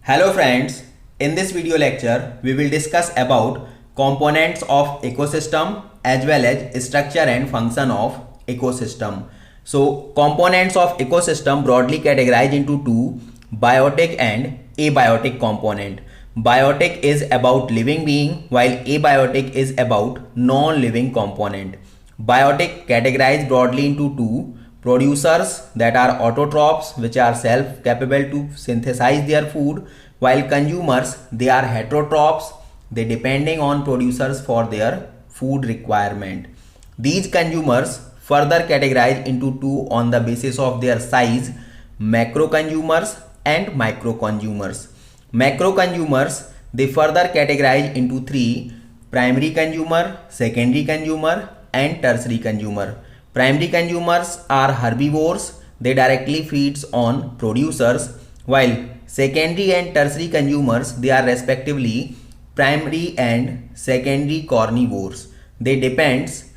Hello friends, in this video lecture we will discuss about components of ecosystem as well as structure and function of ecosystem. So components of ecosystem broadly categorized into two, biotic and abiotic component. Biotic is about living being while abiotic is about non-living component. Biotic categorized broadly into two, producers that are autotrophs which are self-capable to synthesize their food, while consumers they are heterotrophs, they depending on producers for their food requirement. These consumers further categorized into two on the basis of their size, macro consumers and micro consumers. Macro consumers they further categorize into three, primary consumer, secondary consumer and tertiary consumer. Primary consumers are herbivores, they directly feeds on producers, while secondary and tertiary consumers they are respectively primary and secondary carnivores. They depends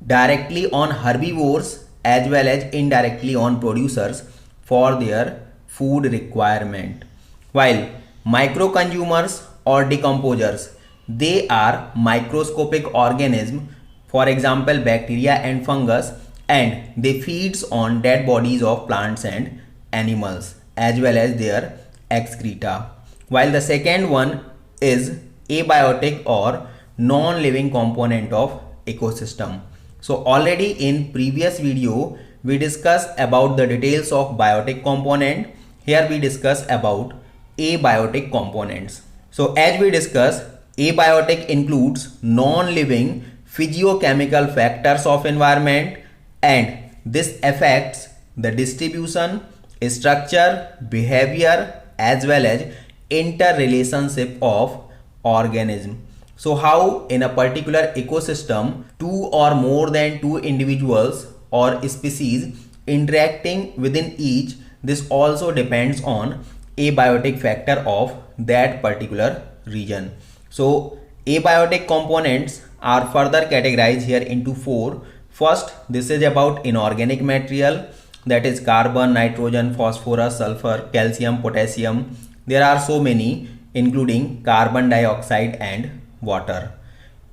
directly on herbivores as well as indirectly on producers for their food requirement. While micro consumers or decomposers, they are microscopic organisms, for example bacteria and fungus, and they feeds on dead bodies of plants and animals as well as their excreta. While the second one is abiotic or non-living component of ecosystem. So already in previous video we discussed about the details of biotic component. Here we discuss about abiotic components. So as we discussed, abiotic includes non-living physiochemical factors of environment, and this affects the distribution, structure, behavior as well as interrelationship of organism. So how in a particular ecosystem two or more than two individuals or species interacting within each, this also depends on abiotic factor of that particular region. So abiotic components are further categorized here into four. First, this is about inorganic material, that is carbon, nitrogen, phosphorus, sulfur, calcium, potassium. There are so many including carbon dioxide and water.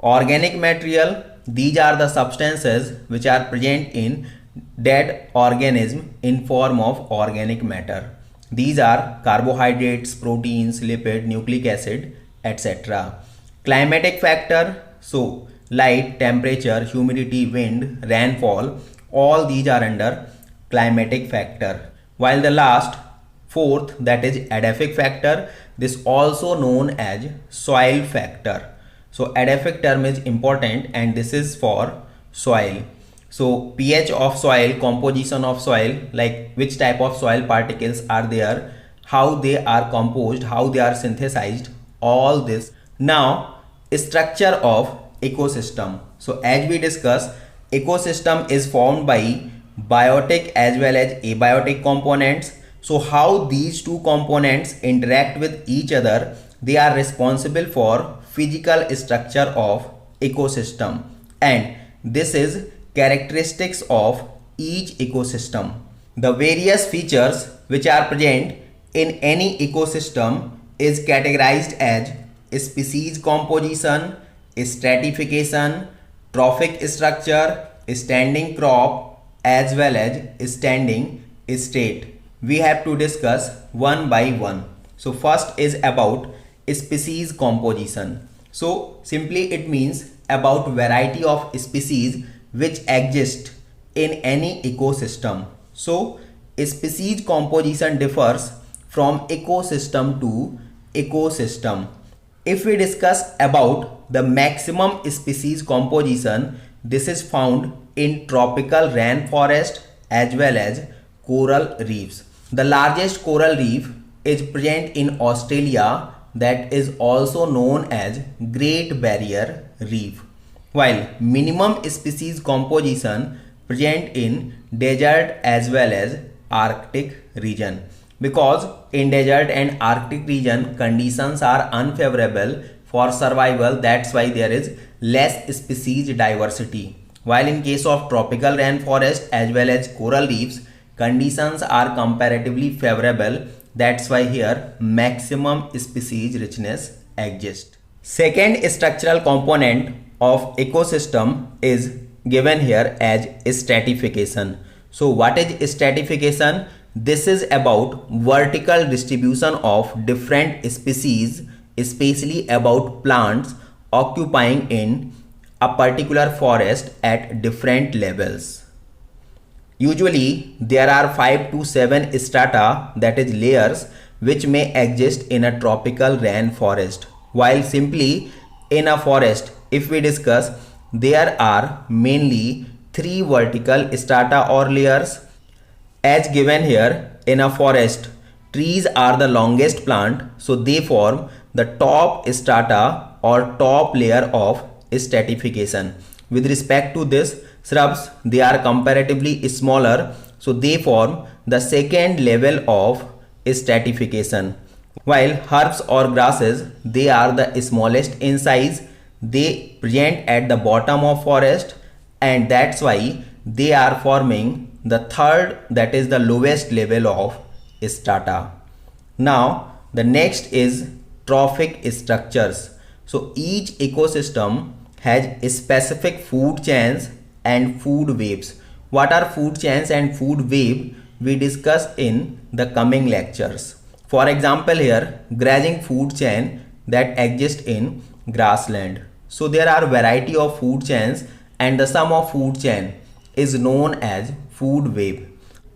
Organic material, these are the substances which are present in dead organism in form of organic matter. These are carbohydrates, proteins, lipid, nucleic acid, etc. Climatic factor, so light, temperature, humidity, wind, rainfall, all these are under climatic factor. While the last fourth, that is edaphic factor, this also known as soil factor. So edaphic term is important and this is for soil. So pH of soil, composition of soil, like which type of soil particles are there, how they are composed, how they are synthesized, all this. Now structure of ecosystem. So as we discussed, ecosystem is formed by biotic as well as abiotic components. So how these two components interact with each other, they are responsible for physical structure of ecosystem, and this is characteristics of each ecosystem. The various features which are present in any ecosystem is categorized as species composition, stratification, trophic structure, standing crop as well as standing state. We have to discuss one by one. So first is about species composition. So simply it means about variety of species which exist in any ecosystem. So species composition differs from ecosystem to ecosystem. If we discuss about the maximum species composition, this is found in tropical rainforest as well as coral reefs. The largest coral reef is present in Australia, that is also known as Great Barrier Reef, while minimum species composition present in desert as well as Arctic region, because in desert and Arctic region conditions are unfavorable for survival, that's why there is less species diversity, while in case of tropical rainforest as well as coral reefs conditions are comparatively favorable That's why here maximum species richness exists. Second structural component of ecosystem is given here as stratification. So what is stratification? This is about vertical distribution of different species, especially about plants occupying in a particular forest at different levels. Usually there are 5 to 7 strata, that is layers, which may exist in a tropical rainforest. While simply in a forest, if we discuss, there are mainly 3 vertical strata or layers. As given here, in a forest, trees are the longest plant, so they form the top strata or top layer of stratification. With respect to this, shrubs, they are comparatively smaller, so they form the second level of stratification. While herbs or grasses, they are the smallest in size, they present at the bottom of forest, and that's why they are forming the third, that is the lowest level of strata. Now the next is trophic structures. So each ecosystem has specific food chains and food webs. What are food chains and food web? We discuss in the coming lectures. For example here, grazing food chain that exists in grassland. So there are variety of food chains and the sum of food chain is known as food web.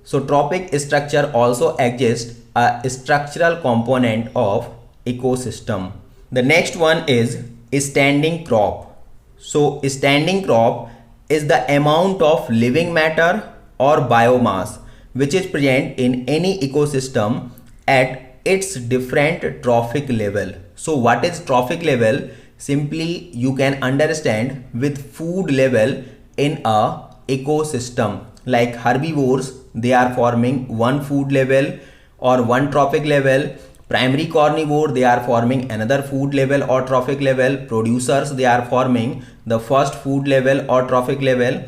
So trophic structure also exists a structural component of ecosystem. The next one is standing crop. So standing crop is the amount of living matter or biomass which is present in any ecosystem at its different trophic level. So what is trophic level? Simply you can understand with food level in a ecosystem. Like herbivores, they are forming one food level or one trophic level. Primary carnivore, they are forming another food level or trophic level. Producers, they are forming the first food level or trophic level.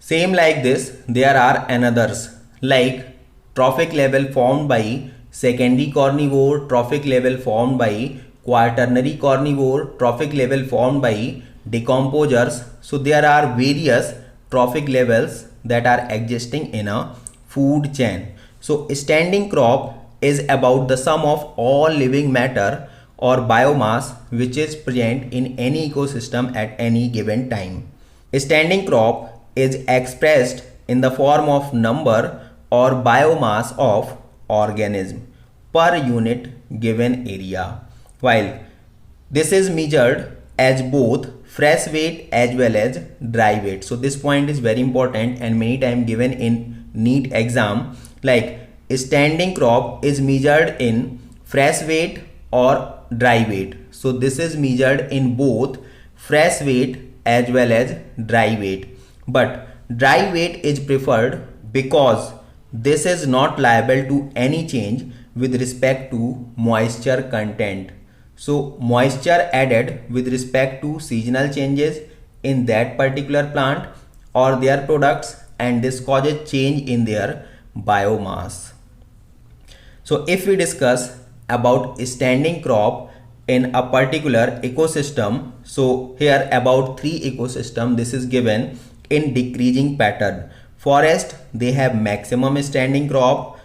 Same like this, there are anothers like trophic level formed by secondary carnivore, trophic level formed by quaternary carnivore, trophic level formed by decomposers. So there are various trophic levels that are existing in a food chain. So standing crop is about the sum of all living matter or biomass which is present in any ecosystem at any given time. Standing crop is expressed in the form of number or biomass of organism per unit given area, while this is measured as both fresh weight as well as dry weight. So this point is very important and many times given in NEET exam. Like standing crop is measured in fresh weight or dry weight. So this is measured in both fresh weight as well as dry weight. But dry weight is preferred because this is not liable to any change with respect to moisture content. So moisture added with respect to seasonal changes in that particular plant or their products, and this causes change in their biomass. So if we discuss about standing crop in a particular ecosystem, so here about 3 ecosystem, this is given in decreasing pattern. Forest, they have maximum standing crop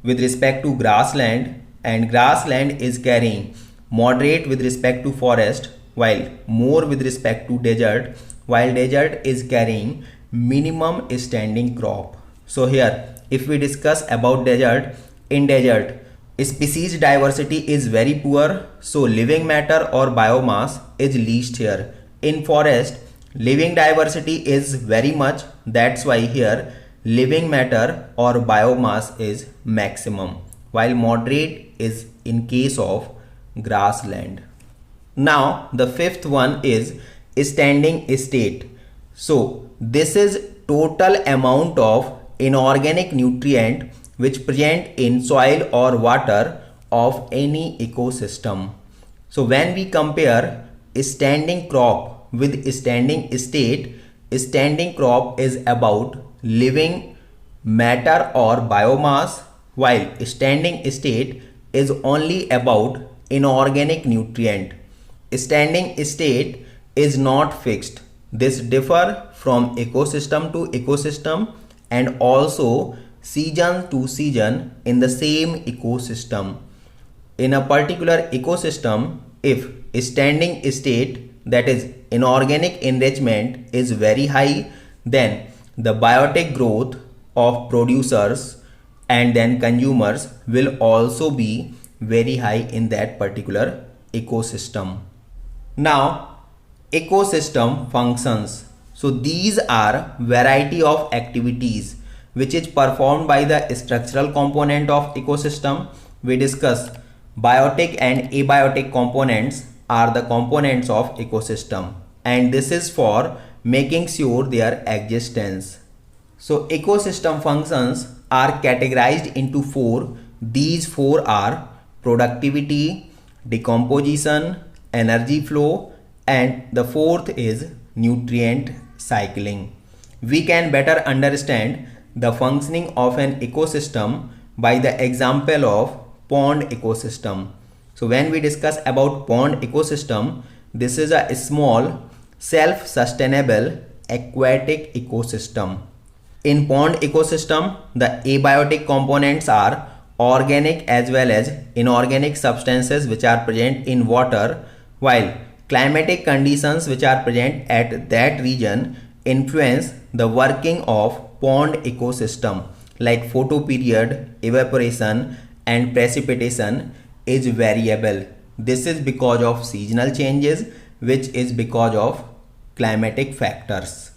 with respect to grassland, and grassland is carrying moderate with respect to forest, while more with respect to desert, while desert is carrying minimum standing crop. So here if we discuss about desert, in desert species diversity is very poor, so living matter or biomass is least here. In forest, living diversity is very much, that's why here living matter or biomass is maximum, while moderate is in case of grassland. Now the fifth one is standing state. So this is total amount of inorganic nutrient which present in soil or water of any ecosystem. So when we compare standing crop with standing state, standing crop is about living matter or biomass, while standing state is only about inorganic nutrient. Standing state is not fixed. This differ from ecosystem to ecosystem and also season to season in the same ecosystem. In a particular ecosystem, if standing state, that is inorganic enrichment, is very high, then the biotic growth of producers and then consumers will also be very high in that particular ecosystem. Now, ecosystem functions. So these are variety of activities which is performed by the structural component of ecosystem. We discuss biotic and abiotic components are the components of ecosystem, and this is for making sure their existence. So ecosystem functions are categorized into four. These four are productivity, decomposition, energy flow, and the fourth is nutrient cycling. We can better understand the functioning of an ecosystem by the example of pond ecosystem. So when we discuss about pond ecosystem, this is a small self-sustainable aquatic ecosystem. In pond ecosystem, the abiotic components are organic as well as inorganic substances which are present in water, while climatic conditions which are present at that region influence the working of pond ecosystem, like photoperiod, evaporation and precipitation is variable. This is because of seasonal changes, which is because of climatic factors.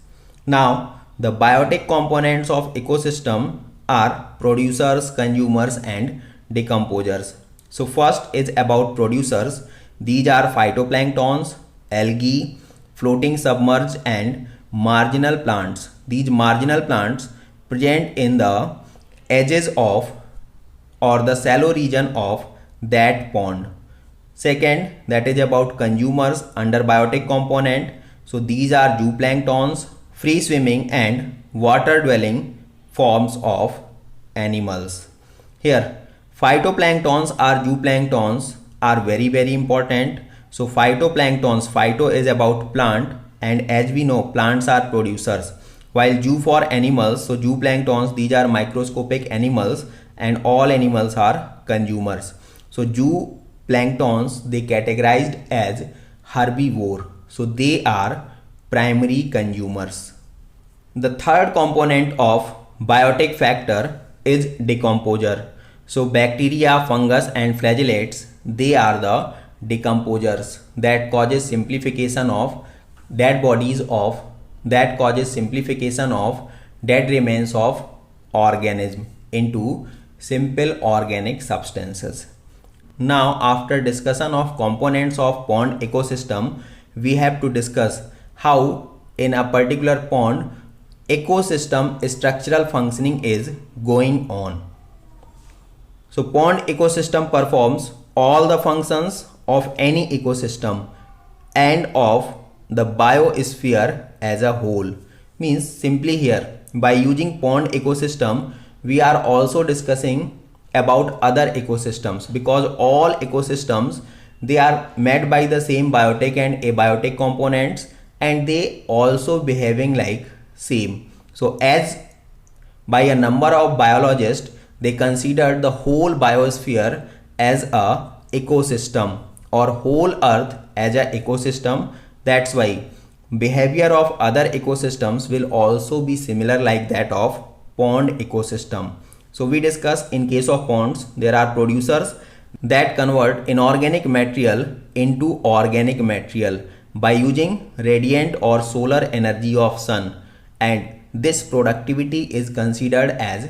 Now, the biotic components of ecosystem are producers, consumers and decomposers. So first is about producers. These are phytoplanktons, algae, floating submerged and marginal plants. These marginal plants present in the edges of or the shallow region of that pond. Second, that is about consumers under biotic component. So these are zooplanktons, free swimming and water dwelling forms of animals. Here phytoplanktons or zooplanktons are very important. So phytoplanktons, phyto is about plant, and as we know plants are producers, while zoo for animals. So zooplanktons, these are microscopic animals and all animals are consumers. So zooplanktons, they categorized as herbivore, so they are primary consumers. The third component of biotic factor is decomposer. So bacteria, fungus and flagellates, they are the decomposers that causes simplification of dead bodies of that causes simplification of dead remains of organism into simple organic substances. Now after discussion of components of pond ecosystem, we have to discuss how in a particular pond ecosystem structural functioning is going on. So pond ecosystem performs all the functions of any ecosystem and of the biosphere as a whole. Means simply here by using pond ecosystem we are also discussing about other ecosystems, because all ecosystems, they are made by the same biotic and abiotic components and they also behaving like same. So as by a number of biologists, they considered the whole biosphere as a ecosystem or whole earth as a ecosystem. That's why behavior of other ecosystems will also be similar like that of pond ecosystem. So we discuss in case of ponds, there are producers that convert inorganic material into organic material by using radiant or solar energy of sun, and this productivity is considered as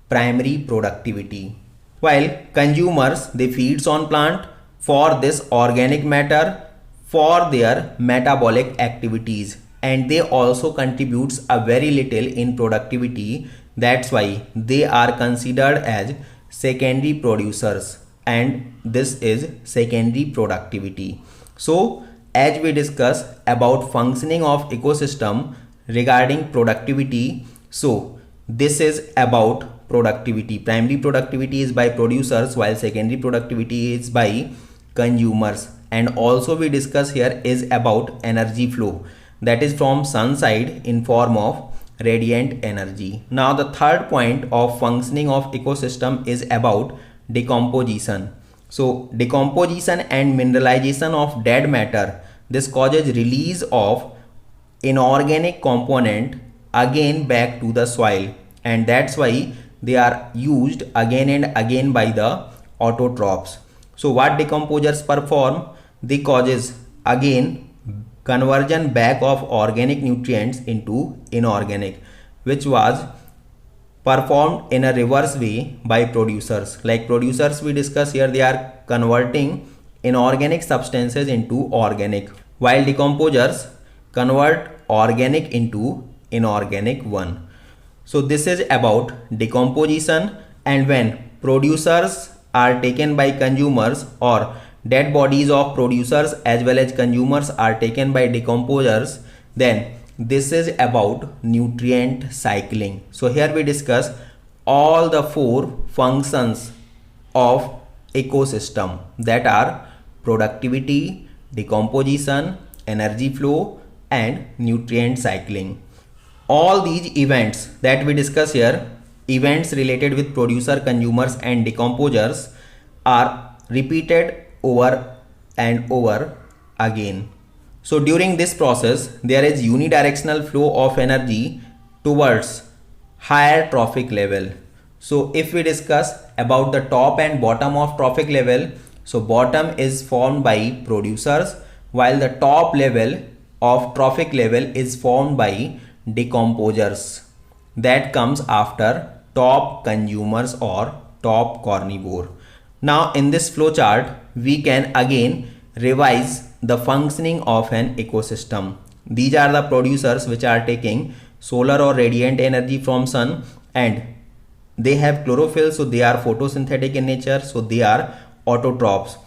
primary productivity. While consumers, they feeds on plant for this organic matter for their metabolic activities, and they also contributes a very little in productivity. That's why they are considered as secondary producers, and this is secondary productivity. So as we discuss about functioning of ecosystem regarding productivity, so this is about productivity. Primary productivity is by producers while secondary productivity is by consumers. And also we discuss here is about energy flow, that is from sun side in form of radiant energy. Now the third point of functioning of ecosystem is about decomposition. So decomposition and mineralization of dead matter, this causes release of inorganic component again back to the soil, and that's why they are used again and again by the autotrophs. So what decomposers perform? They causes again conversion back of organic nutrients into inorganic, which was performed in a reverse way by producers. Like producers we discuss here, they are converting inorganic substances into organic, while decomposers convert organic into inorganic one. So this is about decomposition. And when producers are taken by consumers, or dead bodies of producers as well as consumers are taken by decomposers, then this is about nutrient cycling. So here we discuss all the four functions of ecosystem, that are productivity, decomposition, energy flow and nutrient cycling. All these events that we discuss here, events related with producer, consumers and decomposers, are repeated over and over again. So during this process there is unidirectional flow of energy towards higher trophic level. So if we discuss about the top and bottom of trophic level, so bottom is formed by producers while the top level of trophic level is formed by decomposers. That comes after top consumers or top carnivore. Now in this flow chart we can again revise the functioning of an ecosystem. These are the producers which are taking solar or radiant energy from sun, and they have chlorophyll, so they are photosynthetic in nature, so they are autotrophs.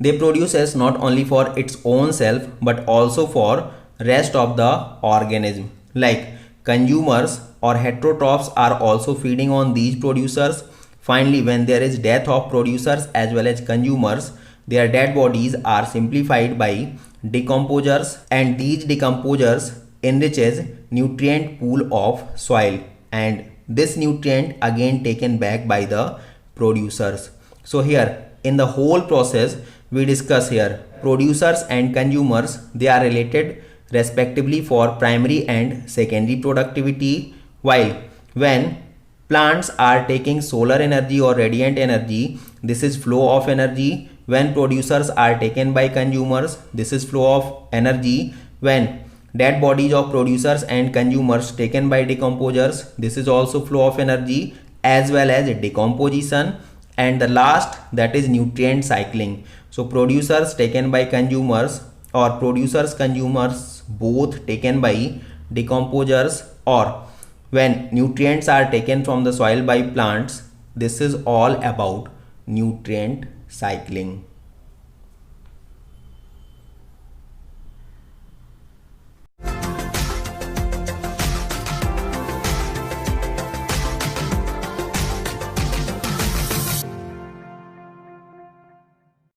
They produces not only for its own self but also for rest of the organism. Like consumers or heterotrophs are also feeding on these producers. Finally, when there is death of producers as well as consumers, their dead bodies are simplified by decomposers, and these decomposers enriches nutrient pool of soil, and this nutrient again taken back by the producers. So here in the whole process we discuss here producers and consumers, they are related respectively for primary and secondary productivity, while when plants are taking solar energy or radiant energy, this is flow of energy. When producers are taken by consumers, this is flow of energy. When dead bodies of producers and consumers taken by decomposers, this is also flow of energy as well as decomposition. And the last, that is nutrient cycling. So producers taken by consumers, or producers consumers both taken by decomposers, or when nutrients are taken from the soil by plants, this is all about nutrient cycling.